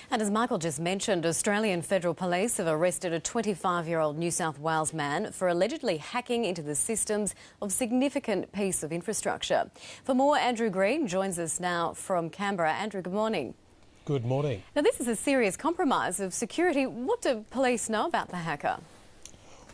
And as Michael just mentioned, Australian Federal Police have arrested a 25-year-old New South Wales man for allegedly hacking into the systems of significant piece of infrastructure. For more, Andrew Green joins us now from Canberra. Andrew, good morning. Good morning. Now, this is a serious compromise of security. What do police know about the hacker?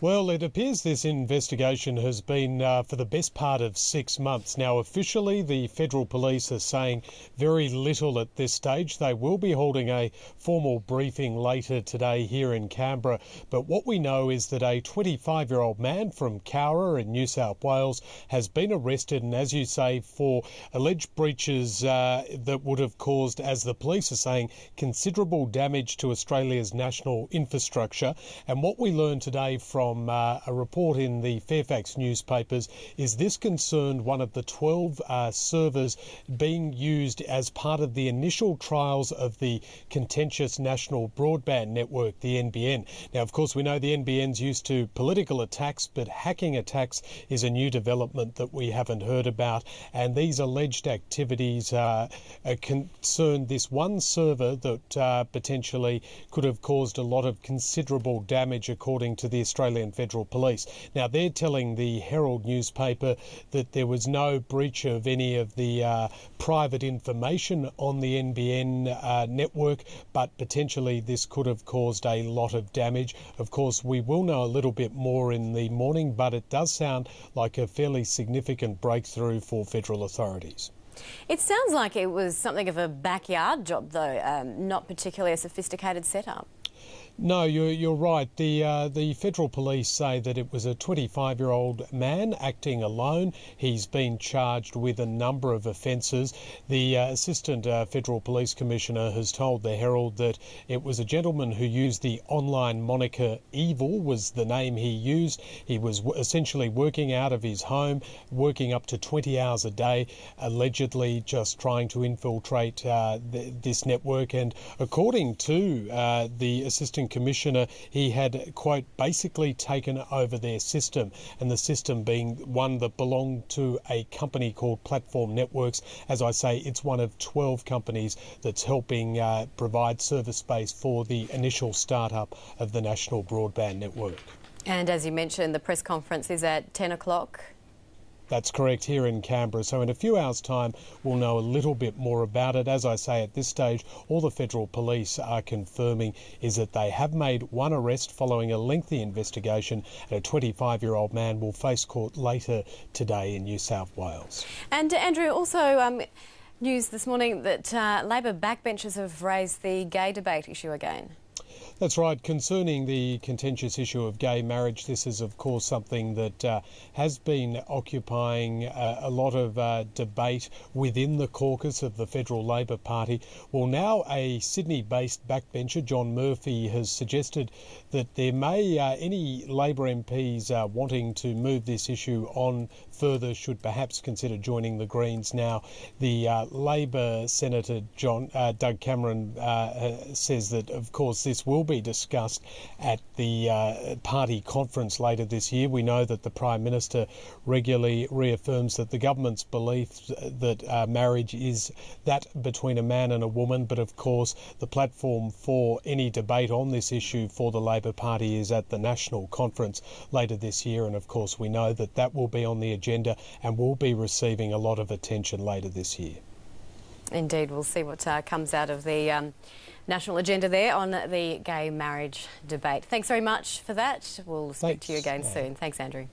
Well, it appears this investigation has been for the best part of 6 months. Now, officially, the Federal Police are saying very little at this stage. They will be holding a formal briefing later today here in Canberra. But what we know is that a 25-year-old man from Cowra in New South Wales has been arrested, and as you say, for alleged breaches that would have caused, as the police are saying, considerable damage to Australia's national infrastructure. And what we learned today from a report in the Fairfax newspapers is this concerned one of the 12 servers being used as part of the initial trials of the contentious National Broadband Network, the NBN. Now, of course, we know the NBN's used to political attacks, but hacking attacks is a new development that we haven't heard about. And these alleged activities concern this one server that potentially could have caused a lot of considerable damage, according to the Australian Federal Police. Now, they're telling the Herald newspaper that there was no breach of any of the private information on the NBN network, but potentially this could have caused a lot of damage. Of course, we will know a little bit more in the morning, but it does sound like a fairly significant breakthrough for federal authorities. It sounds like it was something of a backyard job, though, not particularly a sophisticated setup. No, you're right. The Federal Police say that it was a 25-year-old man acting alone. He's been charged with a number of offences. The Assistant Federal Police Commissioner has told the Herald that it was a gentleman who used the online moniker Evil, was the name he used. He was essentially working out of his home, working up to 20 hours a day, allegedly just trying to infiltrate this network. And according to the Assistant Commissioner, he had, quote, basically taken over their system, and the system being one that belonged to a company called Platform Networks. As I say, it's one of 12 companies that's helping provide service space for the initial startup of the National Broadband Network. And as you mentioned, the press conference is at 10 o'clock. That's correct, here in Canberra. So in a few hours' time, we'll know a little bit more about it. As I say, at this stage, all the Federal Police are confirming is that they have made one arrest following a lengthy investigation, and a 25-year-old man will face court later today in New South Wales. And Andrew, also news this morning that Labor backbenchers have raised the gay debate issue again. That's right. Concerning the contentious issue of gay marriage, this is, of course, something that has been occupying a lot of debate within the caucus of the Federal Labor Party. Well, now a Sydney-based backbencher, John Murphy, has suggested that there may any Labor MPs wanting to move this issue on further should perhaps consider joining the Greens. Now, the Labor Senator Doug Cameron says that, of course, this will be discussed at the party conference later this year. We know that the Prime Minister regularly reaffirms that the government's belief that marriage is that between a man and a woman, but of course the platform for any debate on this issue for the Labor Party is at the national conference later this year, and of course we know that that will be on the agenda and will be receiving a lot of attention later this year. Indeed, we'll see what comes out of the national agenda there on the gay marriage debate. Thanks very much for that. We'll speak to you again soon. Thanks, Andrew.